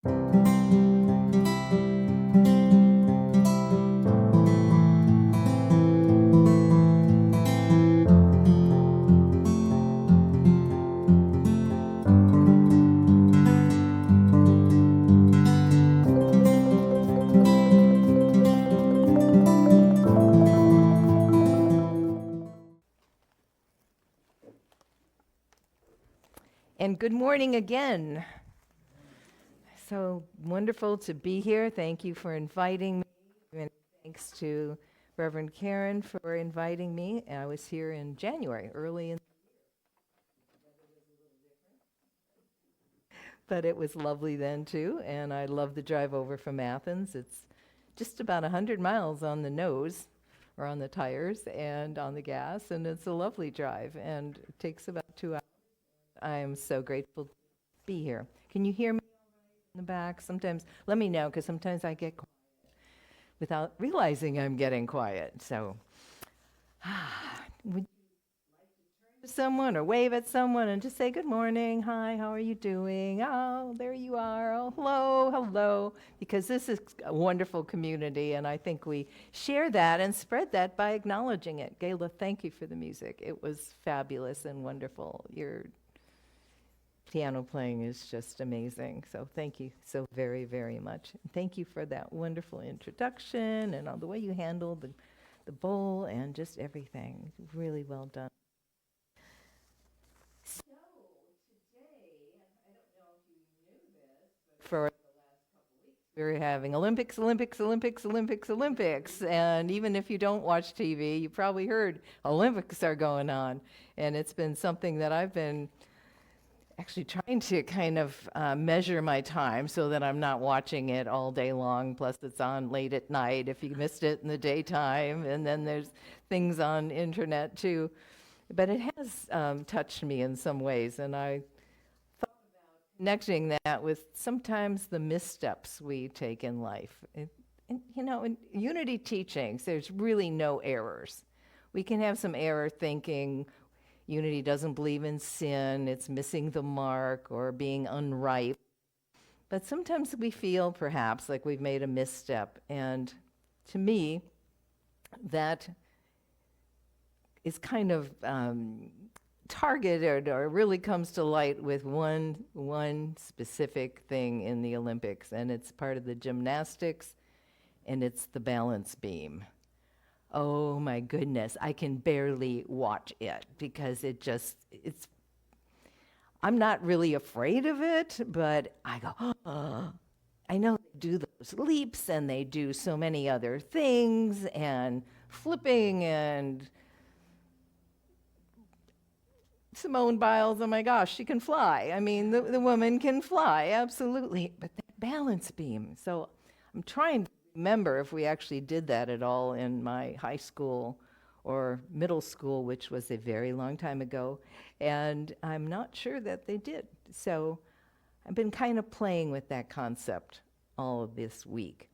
And good morning again. So wonderful to be here. Thank you for inviting me. And thanks to Reverend Karen for inviting me. I was here in January, early in, but it was lovely then too. And I love the drive over from Athens. It's just about 100 miles on the nose or on the tires and on the gas. And it's a lovely drive and it takes about 2 hours. I am so grateful to be here. Can you hear me in the back? Sometimes, let me know, because sometimes I get quiet without realizing I'm getting quiet. So, would you like to turn to someone or wave at someone and just say, good morning, hi, how are you doing? Oh, there you are. Oh, hello, hello. Because this is a wonderful community, and I think we share that and spread that by acknowledging it. Gayla, thank you for the music. It was fabulous and wonderful. Your piano playing is just amazing. So thank you so very, very much. Thank you for that wonderful introduction and all the way you handled the bowl and just everything. Really well done. So today, I don't know if you knew this, but for the last couple weeks, we were having Olympics, Olympics, Olympics, Olympics, Olympics. And even if you don't watch TV, you probably heard Olympics are going on. And it's been something that I've been actually trying to kind of measure my time so that I'm not watching it all day long. Plus, it's on late at night if you missed it in the daytime. And then there's things on internet too. But it has touched me in some ways. And I thought about connecting that with sometimes the missteps we take in life. And you know, in unity teachings, there's really no errors. We can have some error thinking. Unity doesn't believe in sin, it's missing the mark or being unripe. But sometimes we feel perhaps like we've made a misstep. And to me, that is kind of targeted or really comes to light with one specific thing in the Olympics. And it's part of the gymnastics, and it's the balance beam. Oh my goodness, I can barely watch it because I'm not really afraid of it, but I go, oh, I know they do those leaps and they do so many other things and flipping and Simone Biles, oh my gosh, she can fly. I mean, the woman can fly, absolutely. But that balance beam, so I'm trying to remember if we actually did that at all in my high school or middle school, which was a very long time ago, and I'm not sure that they did. So I've been kind of playing with that concept all of this week.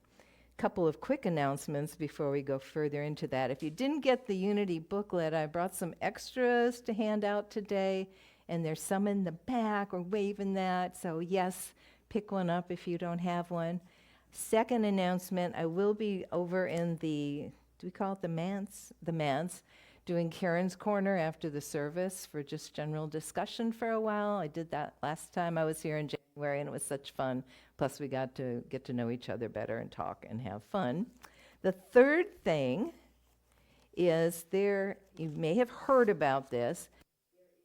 Couple of quick announcements before we go further into that. If you didn't get the Unity booklet, I brought some extras to hand out today, and there's some in the back or waving that, so yes, pick one up if you don't have one. Second announcement, I will be over in do we call it the manse? The manse, doing Karen's Corner after the service for just general discussion for a while. I did that last time I was here in January, and it was such fun. Plus, we got to get to know each other better and talk and have fun. The third thing is you may have heard about this,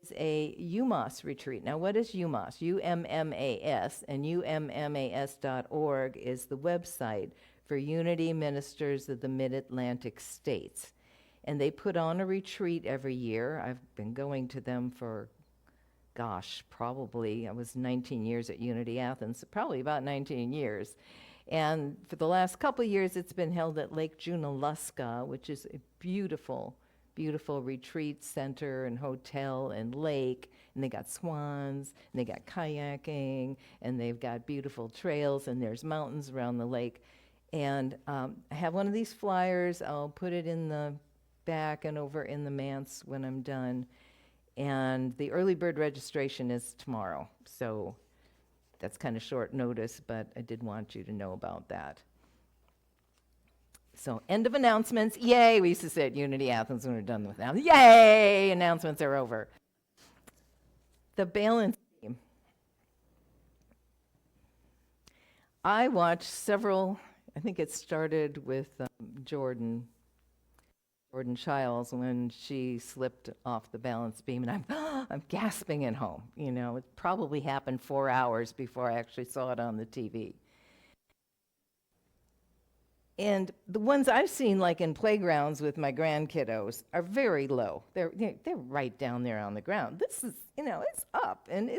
is a UMass retreat. Now, what is UMass? UMMAS, and ummas.org is the website for Unity Ministers of the Mid-Atlantic States. And they put on a retreat every year. I've been going to them for, probably, I was 19 years at Unity Athens, so probably about 19 years. And for the last couple of years, it's been held at Lake Junaluska, which is a beautiful retreat center and hotel and lake, and they got swans, and they got kayaking, and they've got beautiful trails, and there's mountains around the lake. And I have one of these flyers. I'll put it in the back and over in the manse when I'm done. And the early bird registration is tomorrow, so That's kind of short notice, but I did want you to know about that. So, end of announcements. Yay! We used to say at Unity Athens when we're done with announcements. Yay! Announcements are over. The balance beam. I watched several, I think it started with Jordan Childs when she slipped off the balance beam, and I'm gasping at home. You know, it probably happened 4 hours before I actually saw it on the TV. And the ones I've seen, like in playgrounds with my grandkiddos, are very low. They're right down there on the ground. This is, it's up, and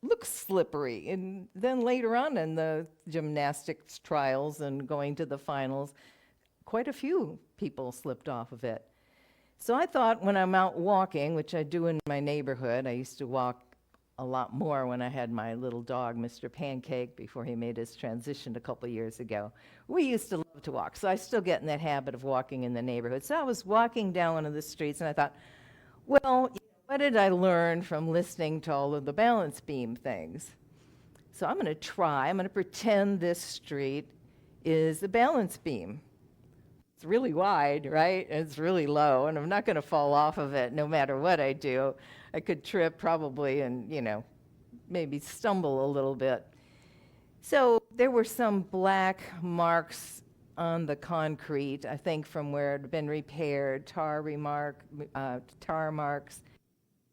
looks slippery. And then later on in the gymnastics trials and going to the finals, quite a few people slipped off of it. So I thought when I'm out walking, which I do in my neighborhood, I used to walk a lot more when I had my little dog, Mr. Pancake, before he made his transition a couple years ago. We used to love to walk, so I still get in that habit of walking in the neighborhood. So I was walking down one of the streets, and I thought, well, what did I learn from listening to all of the balance beam things? So I'm going to pretend this street is the balance beam. It's really wide, right? And it's really low, and I'm not going to fall off of it no matter what I do. I could trip probably and, maybe stumble a little bit. So there were some black marks on the concrete, I think from where it had been repaired, tar marks.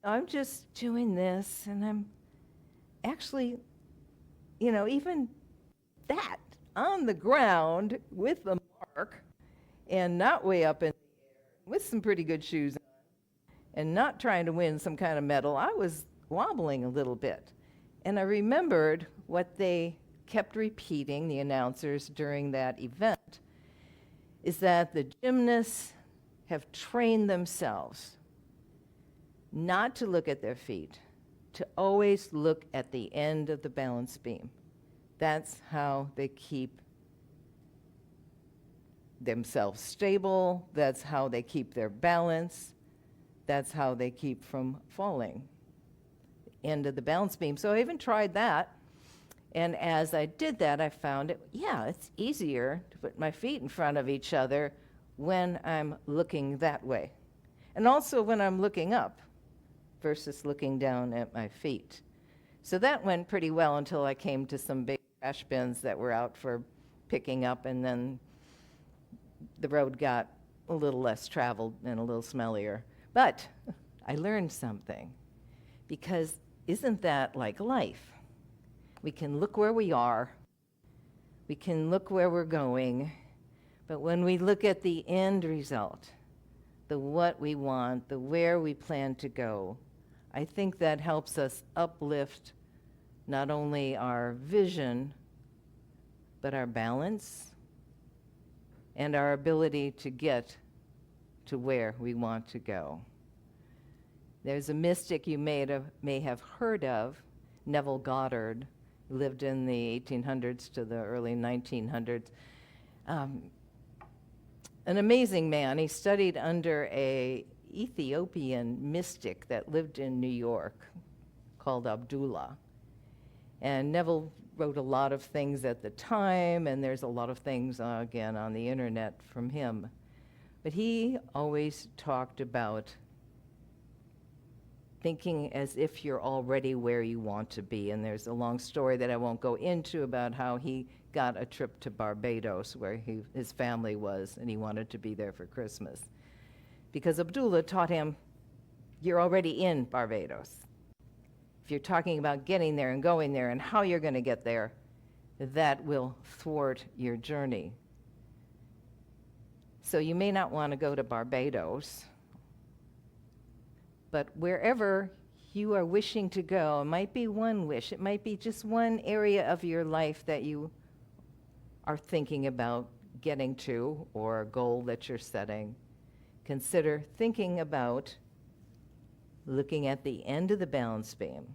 I'm just doing this, and I'm actually, even that on the ground with the mark, and not way up in the air, with some pretty good shoes on, and not trying to win some kind of medal. I was wobbling a little bit. And I remembered what they kept repeating, the announcers, during that event, is that the gymnasts have trained themselves not to look at their feet, to always look at the end of the balance beam. That's how they keep themselves stable. That's how they keep their balance. That's how they keep from falling. End of the balance beam. So I even tried that. And as I did that, I found it's easier to put my feet in front of each other when I'm looking that way. And also when I'm looking up versus looking down at my feet. So that went pretty well until I came to some big trash bins that were out for picking up, and then the road got a little less traveled and a little smellier. But I learned something, because isn't that like life? We can look where we are, we can look where we're going, but when we look at the end result, the what we want, the where we plan to go, I think that helps us uplift not only our vision, but our balance and our ability to get to where we want to go. There's a mystic you may have heard of, Neville Goddard, who lived in the 1800s to the early 1900s. An amazing man. He studied under an Ethiopian mystic that lived in New York called Abdullah. And Neville wrote a lot of things at the time, and there's a lot of things, again, on the internet from him. But he always talked about thinking as if you're already where you want to be. And there's a long story that I won't go into about how he got a trip to Barbados, where his family was, and he wanted to be there for Christmas. Because Abdullah taught him, you're already in Barbados. If you're talking about getting there and going there and how you're going to get there, that will thwart your journey. So you may not want to go to Barbados, but wherever you are wishing to go, it might be one wish, it might be just one area of your life that you are thinking about getting to, or a goal that you're setting. Consider thinking about looking at the end of the balance beam.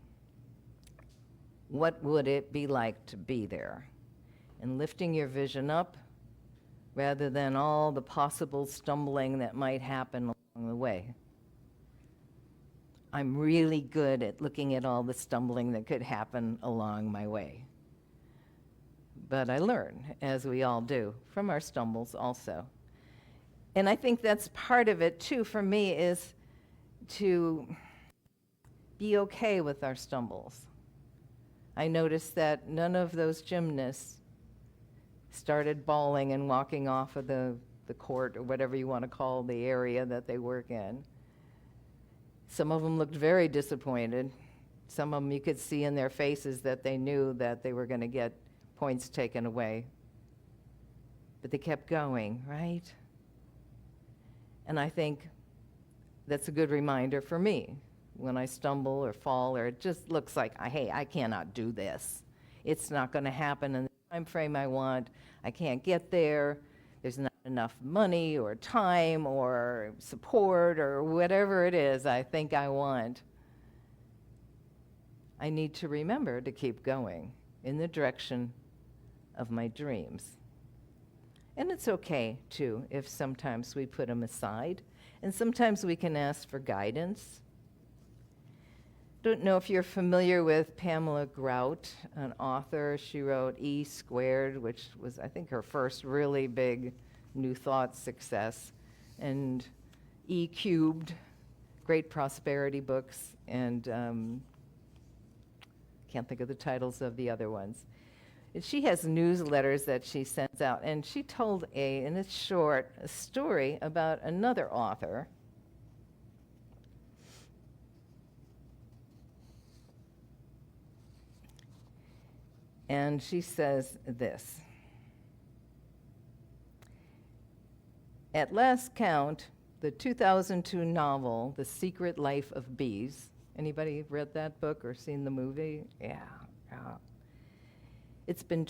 What would it be like to be there? And lifting your vision up rather than all the possible stumbling that might happen along the way. I'm really good at looking at all the stumbling that could happen along my way. But I learn, as we all do, from our stumbles also. And I think that's part of it, too, for me, is to be okay with our stumbles. I noticed that none of those gymnasts started bawling and walking off of the court, or whatever you want to call the area that they work in. Some of them looked very disappointed. Some of them you could see in their faces that they knew that they were going to get points taken away. But they kept going, right? And I think that's a good reminder for me when I stumble or fall, or it just looks like, hey, I cannot do this. It's not going to happen in the time frame I want. I can't get there. There's not enough money or time or support or whatever it is I think I want. I need to remember to keep going in the direction of my dreams. And it's okay, too, if sometimes we put them aside, and sometimes we can ask for guidance. Don't know if you're familiar with Pamela Grout, an author. She wrote E Squared, which was, I think, her first really big New Thought success, and E Cubed, great prosperity books, and can't think of the titles of the other ones. And she has newsletters that she sends out, and she told and it's short, a story about another author. And she says this: at last count, the 2002 novel, The Secret Life of Bees. Anybody read that book or seen the movie? Yeah. It's been,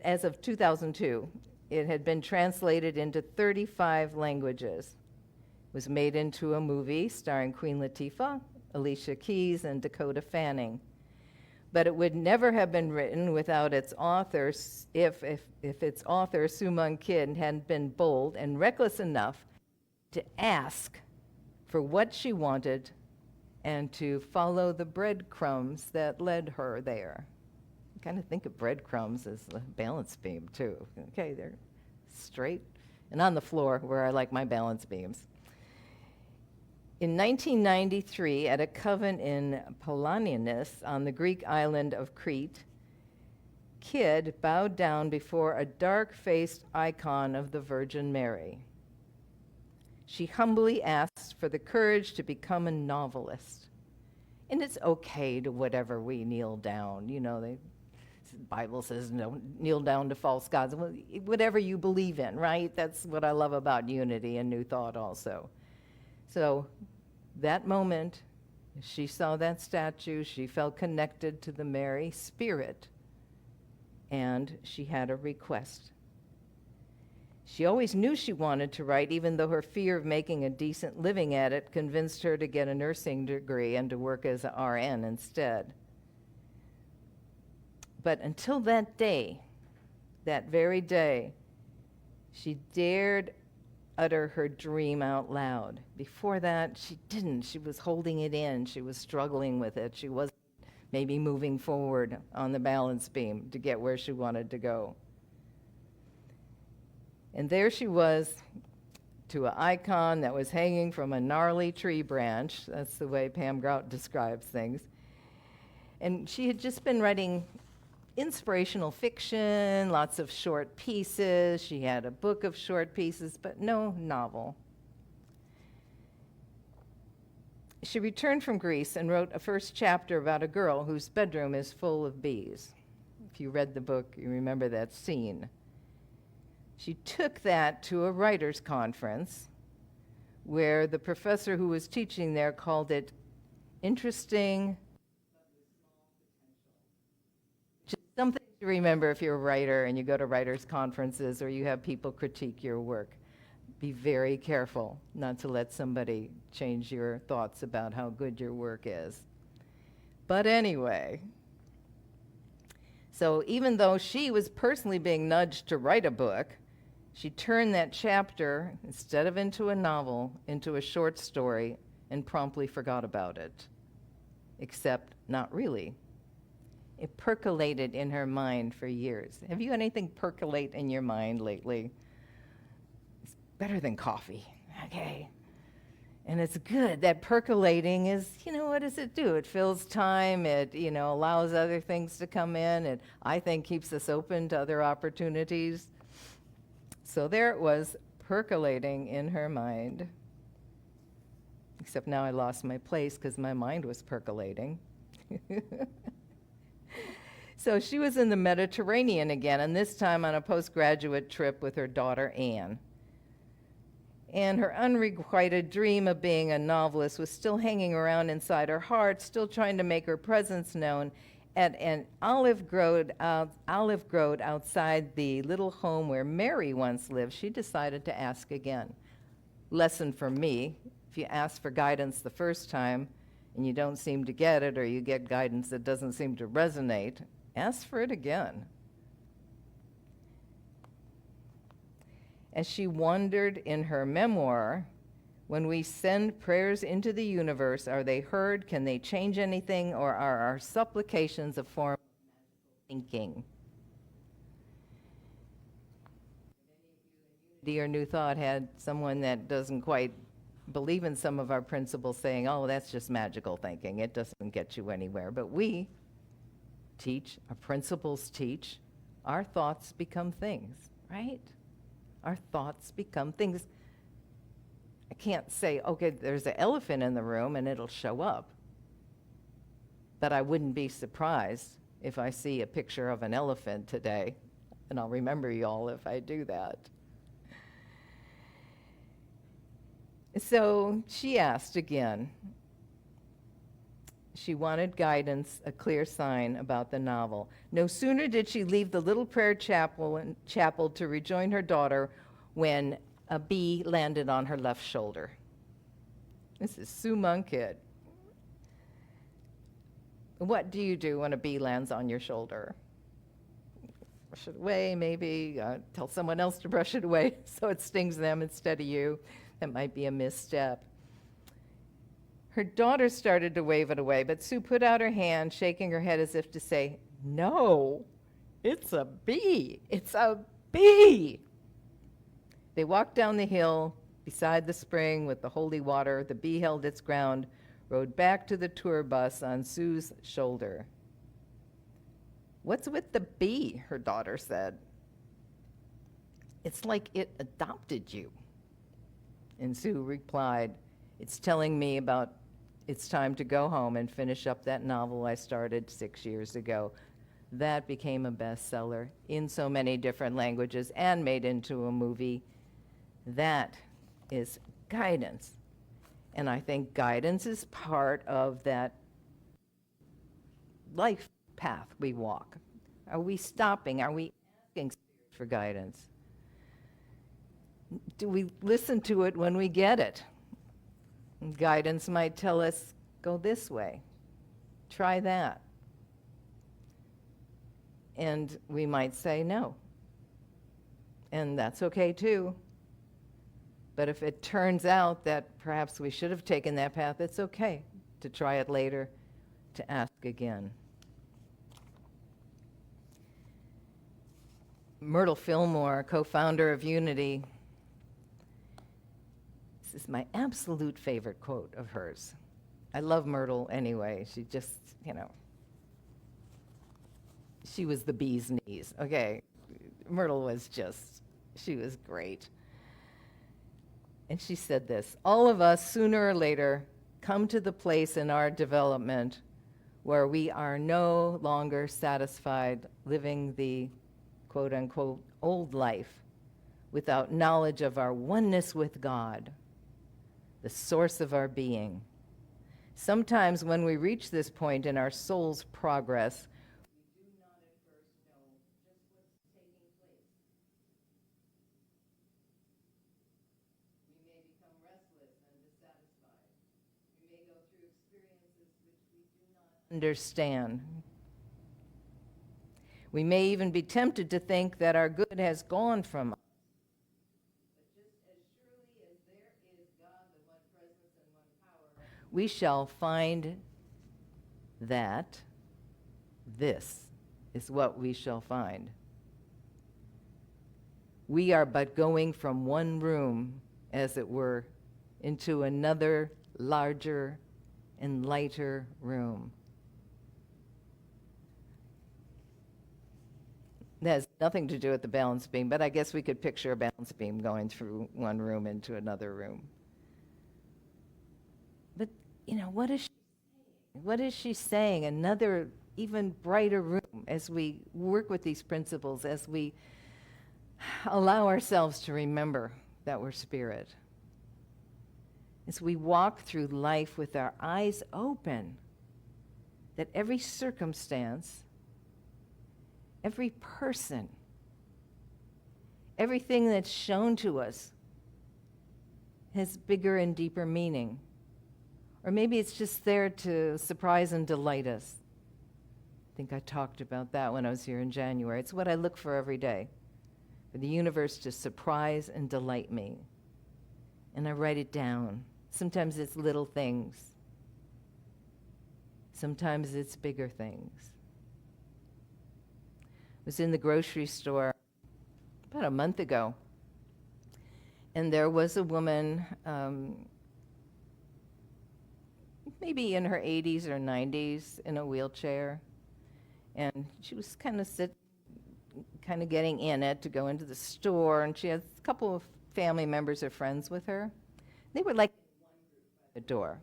as of 2002, it had been translated into 35 languages. It was made into a movie starring Queen Latifah, Alicia Keys, and Dakota Fanning. But it would never have been written without its author, if its author, Soo-Mun Kid, hadn't been bold and reckless enough to ask for what she wanted and to follow the breadcrumbs that led her there. I kind of think of breadcrumbs as a balance beam, too. Okay, they're straight and on the floor where I like my balance beams. In 1993, at a coven in Polanianis on the Greek island of Crete, Kidd bowed down before a dark-faced icon of the Virgin Mary. She humbly asked for the courage to become a novelist. And it's okay to whatever we kneel down. You know, the Bible says no, kneel down to false gods. Whatever you believe in, right? That's what I love about unity and New Thought also. So that moment, she saw that statue, she felt connected to the Mary spirit, and she had a request. She always knew she wanted to write, even though her fear of making a decent living at it convinced her to get a nursing degree and to work as an RN instead. But until that day, that very day, she dared utter her dream out loud. Before that, she didn't. She was holding it in. She was struggling with it. She wasn't maybe moving forward on the balance beam to get where she wanted to go. And there she was, to an icon that was hanging from a gnarly tree branch. That's the way Pam Grout describes things. And she had just been writing inspirational fiction, lots of short pieces. She had a book of short pieces, but no novel. She returned from Greece and wrote a first chapter about a girl whose bedroom is full of bees. If you read the book, you remember that scene. She took that to a writer's conference where the professor who was teaching there called it interesting. Just something to remember if you're a writer and you go to writers' conferences or you have people critique your work. Be very careful not to let somebody change your thoughts about how good your work is. But anyway, so even though she was personally being nudged to write a book, she turned that chapter, instead of into a novel, into a short story and promptly forgot about it. except not really. It percolated in her mind for years. Have you had anything percolate in your mind lately? It's better than coffee, okay? And it's good. That percolating is, what does it do? It fills time. It, allows other things to come in. It, I think, keeps us open to other opportunities. So there it was, percolating in her mind. Except now I lost my place because my mind was percolating. So she was in the Mediterranean again, and this time on a postgraduate trip with her daughter, Anne. And her unrequited dream of being a novelist was still hanging around inside her heart, still trying to make her presence known at an olive grove outside the little home where Mary once lived. She decided to ask again. Lesson from me: if you ask for guidance the first time and you don't seem to get it, or you get guidance that doesn't seem to resonate, ask for it again. As she wondered in her memoir, when we send prayers into the universe, are they heard? Can they change anything? Or are our supplications a form of thinking? Unity or New Thought had someone that doesn't quite believe in some of our principles saying, oh, that's just magical thinking. It doesn't get you anywhere. But we teach, our principles teach, our thoughts become things, right? Our thoughts become things. I can't say, okay, there's an elephant in the room and it'll show up. But I wouldn't be surprised if I see a picture of an elephant today, and I'll remember y'all if I do that. So she asked again. She wanted guidance, a clear sign about the novel. No sooner did she leave the little prayer chapel to rejoin her daughter when a bee landed on her left shoulder. This is Sue Monkit. What do you do when a bee lands on your shoulder? Brush it away, maybe. Tell someone else to brush it away so it stings them instead of you. That might be a misstep. Her daughter started to wave it away, but Sue put out her hand, shaking her head as if to say, no, it's a bee. It's a bee. They walked down the hill beside the spring with the holy water. The bee held its ground, rode back to the tour bus on Sue's shoulder. What's with the bee? Her daughter said. It's like it adopted you. And Sue replied, it's telling me about it's time to go home and finish up that novel I started 6 years ago. That became a bestseller in so many different languages and made into a movie. That is guidance. And I think guidance is part of that life path we walk. Are we stopping? Are we asking for guidance? Do we listen to it when we get it? Guidance might tell us, go this way, try that. And we might say no. And that's okay too. But if it turns out that perhaps we should have taken that path, it's okay to try it later, to ask again. Myrtle Fillmore, co-founder of Unity, this is my absolute favorite quote of hers. I love Myrtle anyway. She just, she was the bee's knees. Okay, Myrtle was she was great. And she said this, all of us, sooner or later, come to the place in our development where we are no longer satisfied living the quote-unquote old life without knowledge of our oneness with God, the source of our being. Sometimes when we reach this point in our soul's progress, we do not at first know just what's taking place. We may become restless and dissatisfied. We may go through experiences which we do not understand. We may even be tempted to think that our good has gone from us. We shall find that this is what we shall find. We are but going from one room, as it were, into another larger and lighter room. That has nothing to do with the balance beam, but I guess we could picture a balance beam going through one room into another room. But, what is she saying? What is she saying? Another even brighter room as we work with these principles, as we allow ourselves to remember that we're spirit. As we walk through life with our eyes open, that every circumstance, every person, everything that's shown to us has bigger and deeper meaning. Or maybe it's just there to surprise and delight us. I think I talked about that when I was here in January. It's what I look for every day, for the universe to surprise and delight me. And I write it down. Sometimes it's little things. Sometimes it's bigger things. I was in the grocery store about a month ago, and there was a woman, maybe in her 80s or 90s, in a wheelchair, and she was kind of getting in it to go into the store, and she had a couple of family members or friends with her. They were like at the door.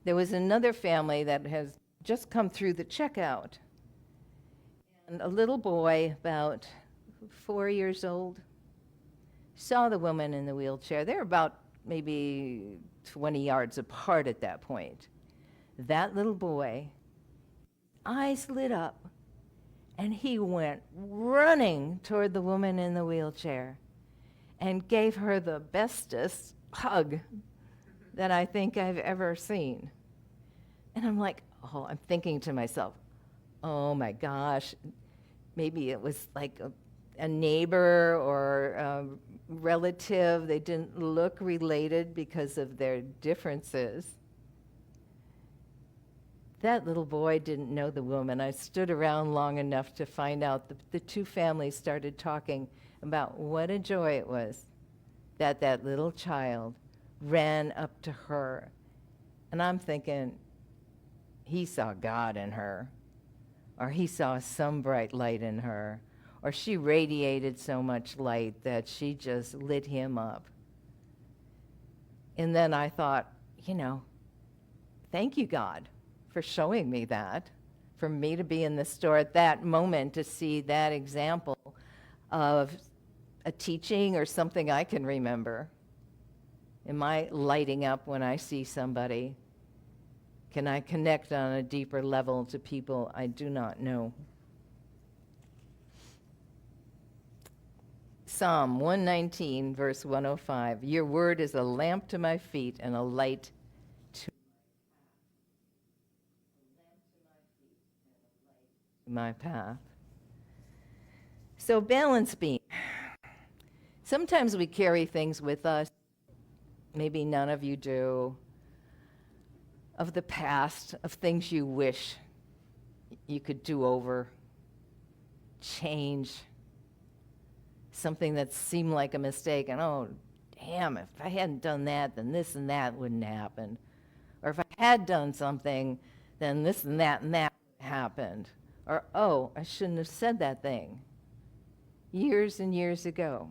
There was another family that has just come through the checkout, and a little boy about 4 years old saw the woman in the wheelchair. They were about maybe 20 yards apart at that point. That little boy, eyes lit up, and he went running toward the woman in the wheelchair and gave her the bestest hug that I think I've ever seen. And I'm thinking to myself, oh my gosh, maybe it was like a neighbor or a relative. They didn't look related because of their differences. That little boy didn't know the woman. I stood around long enough to find out the two families started talking about what a joy it was that little child ran up to her. And I'm thinking, he saw God in her, or he saw some bright light in her, or she radiated so much light that she just lit him up. And then I thought, thank you, God, for showing me that, for me to be in the store at that moment to see that example of a teaching or something I can remember. Am I lighting up when I see somebody? Can I connect on a deeper level to people I do not know? Psalm 119, verse 105. Your word is a lamp to my feet and a light to my path. So balance beam. Sometimes we carry things with us, maybe none of you do, of the past, of things you wish you could do over, change, something that seemed like a mistake, and oh, damn, if I hadn't done that, then this and that wouldn't happen. Or if I had done something, then this and that happened. Or, oh, I shouldn't have said that thing years and years ago.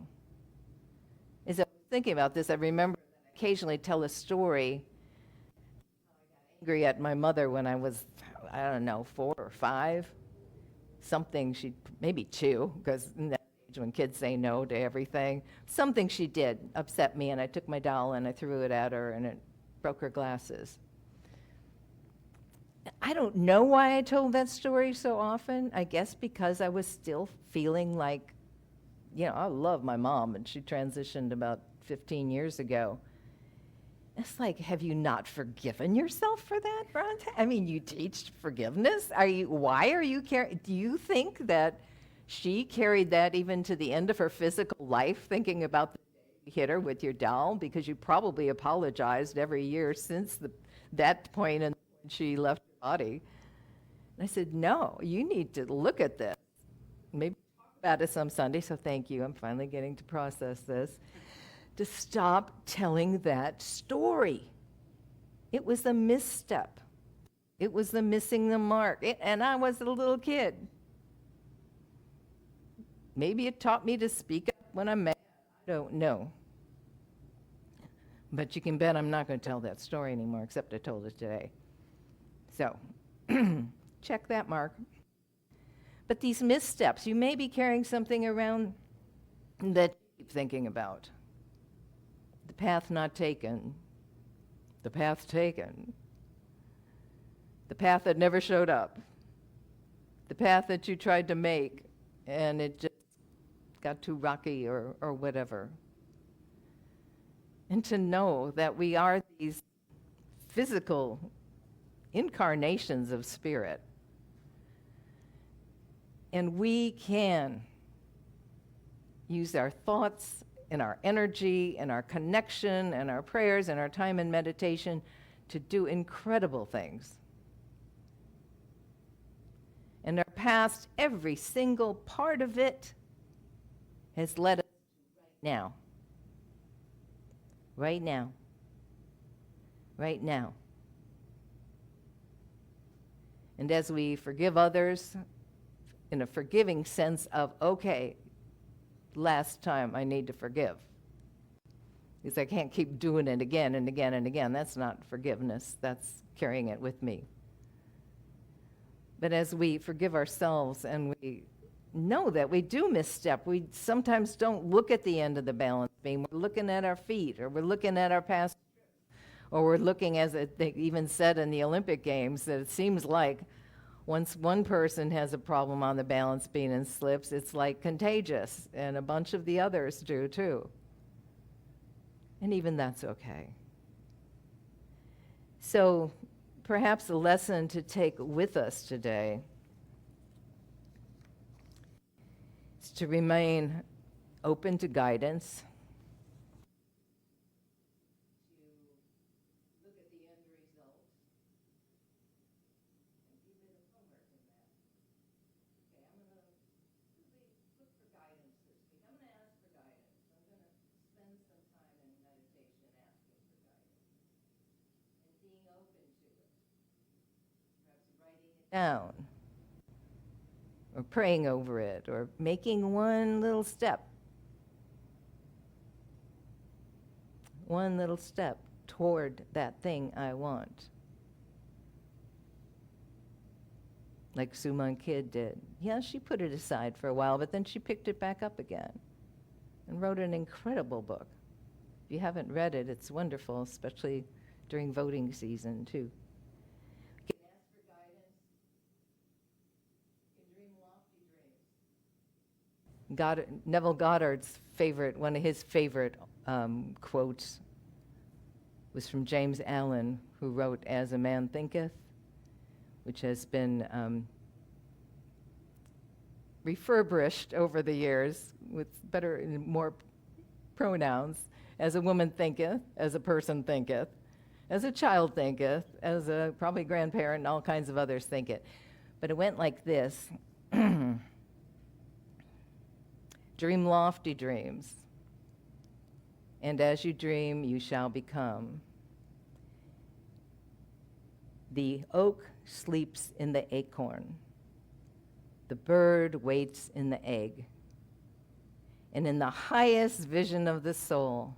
As I was thinking about this, I remember I occasionally tell a story. I got angry at my mother when I was, 4 or 5. Something maybe 2, because in that age when kids say no to everything, something she did upset me, and I took my doll and I threw it at her, and it broke her glasses. I don't know why I told that story so often. I guess because I was still feeling like, I love my mom, and she transitioned about 15 years ago. It's like, have you not forgiven yourself for that, Bronte? I mean, you teach forgiveness? Do you think that she carried that even to the end of her physical life, thinking about the day you hit her with your doll? Because you probably apologized every year since that point and she left her body. I said, no, you need to look at this. Maybe talk about it some Sunday, so thank you. I'm finally getting to process this. To stop telling that story. It was a misstep. It was the missing the mark. And I was a little kid. Maybe it taught me to speak up when I'm mad. I don't know. But you can bet I'm not going to tell that story anymore, except I told it today. So, check that mark. But these missteps, you may be carrying something around that you keep thinking about. The path not taken. The path taken. The path that never showed up. The path that you tried to make and it just got too rocky or whatever. And to know that we are these physical incarnations of spirit. And we can use our thoughts and our energy and our connection and our prayers and our time in meditation to do incredible things. And our past, every single part of it has led us to right now. Right now. Right now. And as we forgive others in a forgiving sense of, okay, last time I need to forgive. Because I can't keep doing it again and again and again. That's not forgiveness. That's carrying it with me. But as we forgive ourselves and we know that we do misstep, we sometimes don't look at the end of the balance beam. We're looking at our feet, or we're looking at our past, or we're looking, as they even said in the Olympic Games, that it seems like once one person has a problem on the balance beam and slips, it's like contagious, and a bunch of the others do too. And even that's okay. So perhaps a lesson to take with us today is to remain open to guidance, to look at the end result, and be a bit of homework in that. Okay, I'm going to really look for guidance this week. I'm going to ask for guidance. I'm going to spend some time in meditation asking for guidance and being open to it. Perhaps writing it down, or praying over it, or making one little step toward that thing I want. Like Suman Kid did. Yeah, she put it aside for a while, but then she picked it back up again and wrote an incredible book. If you haven't read it, it's wonderful, especially during voting season, too. You can ask for guidance. You can dream lofty dreams. Neville Goddard's one of his favorite quotes was from James Allen, who wrote As a Man Thinketh, which has been refurbished over the years with better and more pronouns. As a woman thinketh, as a person thinketh, as a child thinketh, as a probably grandparent and all kinds of others think it. But it went like this. Dream lofty dreams, and as you dream, you shall become. The oak sleeps in the acorn. The bird waits in the egg. And in the highest vision of the soul,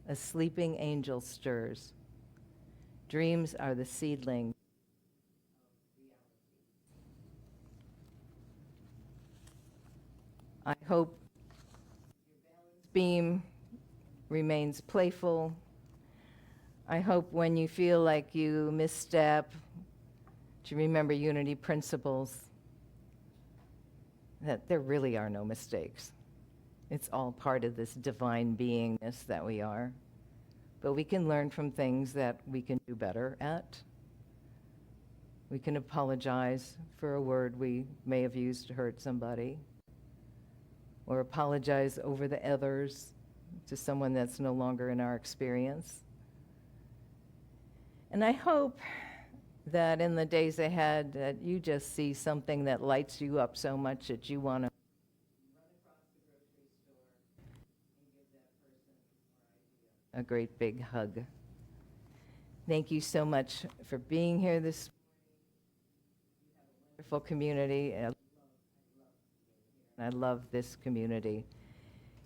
a sleeping angel stirs. Dreams are the seedling. I hope your balance beam remains playful. I hope when you feel like you misstep, to remember unity principles, that there really are no mistakes. It's all part of this divine beingness that we are. But we can learn from things that we can do better at. We can apologize for a word we may have used to hurt somebody, or apologize over the others to someone that's no longer in our experience. And I hope that in the days ahead that you just see something that lights you up so much that you want to a great big hug. Thank you so much for being here this wonderful community. And I love this community.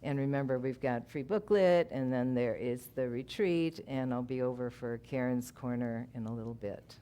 And remember, we've got free booklet, and then there is the retreat, and I'll be over for Karen's Corner in a little bit.